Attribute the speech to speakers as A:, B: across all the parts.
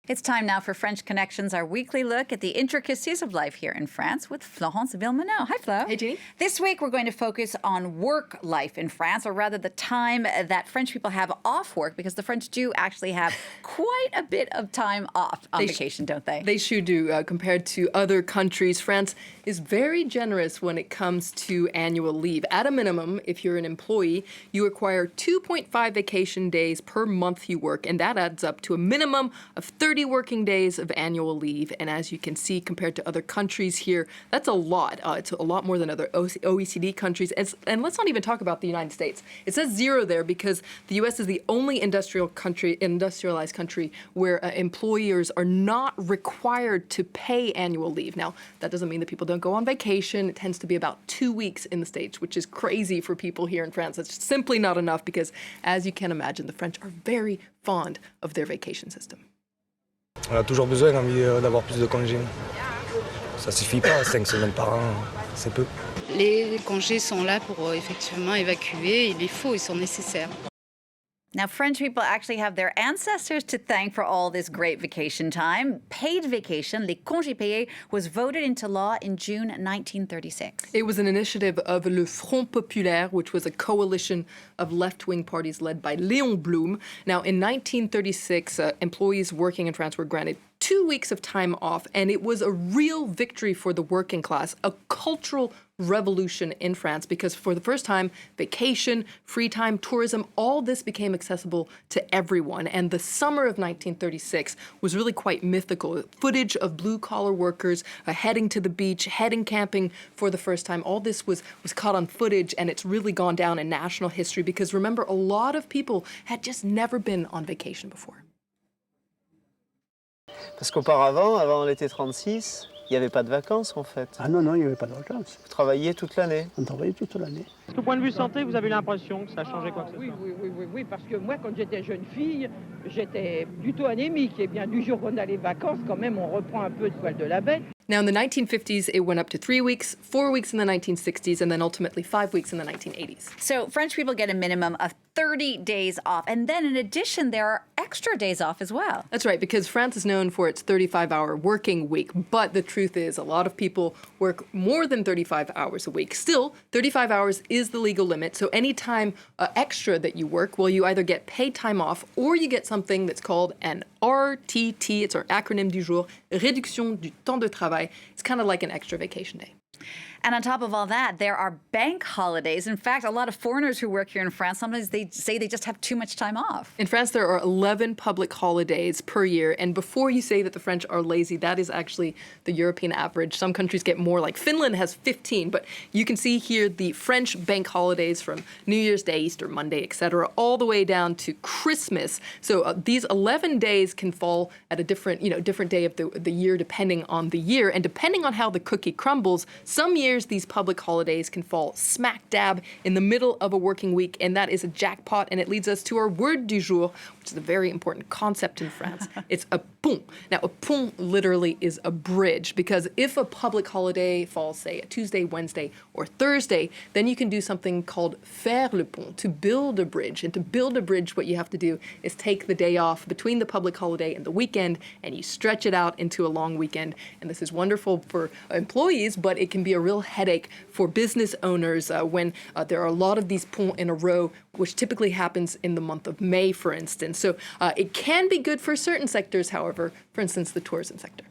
A: It's time now for French Connections, our weekly look at the intricacies of life here in France with Florence Villeminot. Hi, Flo.
B: Hey, Jeannie.
A: This week, we're going to focus on work life in France, or rather the time that French people have off work, because the French do actually have quite a bit of time off on vacation, don't they?
B: They sure do. Compared to other countries, France is very generous when it comes to annual leave. At a minimum, if you're an employee, you acquire 2.5 vacation days per month you work, and that adds up to a minimum of 30 working days of annual leave. And as you can see, compared to other countries here, that's a lot. It's a lot more than other OECD countries. And let's not even talk about the United States. It says 0 there because the U.S. is the only industrialized country where employers are not required to pay annual leave. Now, that doesn't mean that people don't go on vacation. It tends to be about 2 weeks in the States, which is crazy for people here in France. It's simply not enough because, as you can imagine, the French are very fond of their vacation system.
C: On a toujours besoin d'avoir plus de congés. Ça suffit pas, 5 semaines par an, c'est peu.
D: Les congés sont là pour effectivement évacuer. Il les faut, ils sont nécessaires.
A: Now, French people actually have their ancestors to thank for all this great vacation time. Paid vacation, les congés payés, was voted into law in June 1936.
B: It was an initiative of Le Front Populaire, which was a coalition of left-wing parties led by Léon Blum. Now, in 1936, employees working in France were granted 2 weeks of time off, and it was a real victory for the working class, a cultural revolution in France, because for the first time, vacation, free time, tourism, all this became accessible to everyone. And the summer of 1936 was really quite mythical. Footage of blue-collar workers heading to the beach, heading camping for the first time. All this was caught on footage, and it's really gone down in national history because, remember, a lot of people had just never been on vacation before.
E: Parce qu'auparavant, avant l'été 36, il n'y avait pas de vacances en fait.
F: Ah non, il n'y avait pas de vacances.
E: Vous travailliez toute l'année.
F: On travaillait toute l'année.
G: Du point de vue santé, vous avez l'impression que ça a changé quoi que ce
H: oui,
G: soit?
H: oui, parce que moi, quand j'étais jeune fille, j'étais plutôt anémique. Et bien, du jour qu'on a les vacances, quand même, on reprend un peu de poil de la bête.
B: Now, in the 1950s, it went up to 3 weeks, 4 weeks in the 1960s, and then ultimately 5 weeks in the 1980s.
A: So French people get a minimum of 30 days off. And then in addition, there are extra days off as well.
B: That's right, because France is known for its 35-hour working week. But the truth is, a lot of people work more than 35 hours a week. Still, 35 hours is the legal limit. So any time extra that you work, well, you either get paid time off or you get something that's called an RTT. It's our acronym du jour, Réduction du temps de travail. It's kind of like an extra vacation day.
A: And on top of all that, there are bank holidays. In fact, a lot of foreigners who work here in France, sometimes they say they just have too much time off.
B: In France, there are 11 public holidays per year. And before you say that the French are lazy, that is actually the European average. Some countries get more, like Finland has 15. But you can see here the French bank holidays from New Year's Day, Easter Monday, etc., all the way down to Christmas. So these 11 days can fall at a different day of the year, depending on the year. And depending on how the cookie crumbles, some years these public holidays can fall smack dab in the middle of a working week, and that is a jackpot. And it leads us to our word du jour, which is a very important concept in France. It's a pont. Now, a pont literally is a bridge, because if a public holiday falls, say, a Tuesday, Wednesday, or Thursday, then you can do something called faire le pont, to build a bridge. And to build a bridge, what you have to do is take the day off between the public holiday and the weekend, and you stretch it out into a long weekend. And this is wonderful for employees, but it can be a real headache for business owners when there are a lot of these ponts in a row, which typically happens in the month of May, for instance. So it can be good for certain sectors, however, for instance, the tourism sector.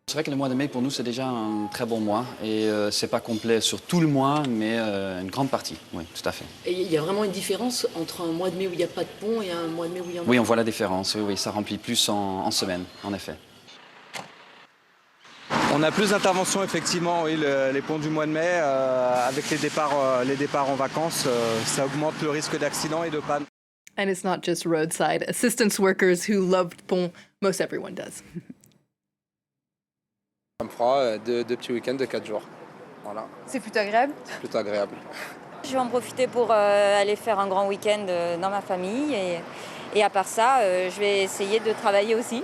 I: C'est vrai que le mois de mai, pour nous, c'est déjà un très bon mois. Et c'est pas complet sur tout le mois, mais une grande partie, oui, tout à fait.
J: Et il y a vraiment une différence entre un mois de mai où il n'y a pas de pont et un mois de mai où il y en a?
I: Oui, on voit la différence. Oui, ça remplit plus en semaine, en effet.
K: On a plus d'interventions, effectivement, oui, les ponts du mois de mai, avec les départs en vacances, ça augmente le risque d'accident et de panne.
B: And it's not just roadside assistance workers who love pont. Most everyone does.
E: Ça me fera deux petits week-ends de 4 jours. Voilà.
L: C'est plutôt agréable?
E: Plutôt agréable.
L: Je vais en profiter pour aller faire un grand week-end dans ma famille. Et à part ça, je vais essayer de travailler aussi.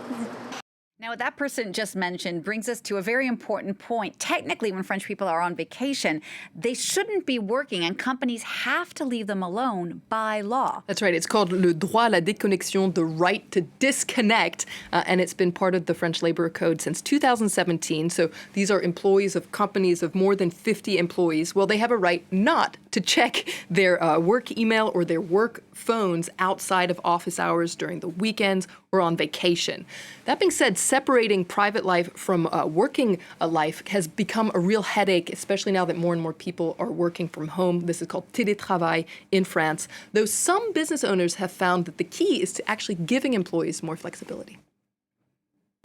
A: Now, what that person just mentioned brings us to a very important point. Technically, when French people are on vacation, they shouldn't be working, and companies have to leave them alone by law.
B: That's right. It's called le droit à la déconnexion, the right to disconnect, and it's been part of the French Labor Code since 2017. So these are employees of companies of more than 50 employees. Well, they have a right not to check their work email or their work phones outside of office hours during the weekends or on vacation. That being said, separating private life from working life has become a real headache, especially now that more and more people are working from home. This is called télétravail in France, though some business owners have found that the key is to actually giving employees more flexibility.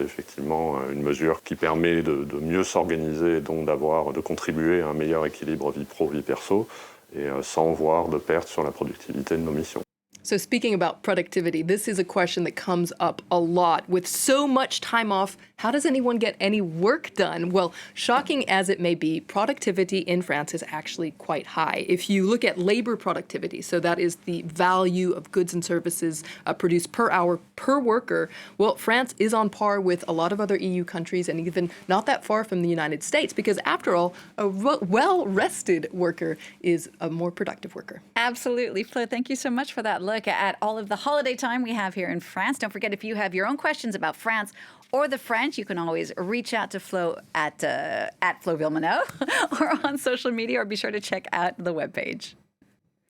M: Effectivement, une mesure qui permet de mieux s'organiser et donc de contribuer à un meilleur équilibre vie pro, vie perso, et sans voir de perte sur la productivité de nos missions.
B: So speaking about productivity, this is a question that comes up a lot. With so much time off, how does anyone get any work done? Well, shocking as it may be, productivity in France is actually quite high. If you look at labor productivity, so that is the value of goods and services produced per hour per worker, well, France is on par with a lot of other EU countries and even not that far from the United States, because after all, a well-rested worker is a more productive worker.
A: Absolutely. Flo, thank you so much for that look at all of the holiday time we have here in France. Don't forget, if you have your own questions about France or the French, you can always reach out to Flo at Flo Villeminot or on social media, or be sure to check out the webpage.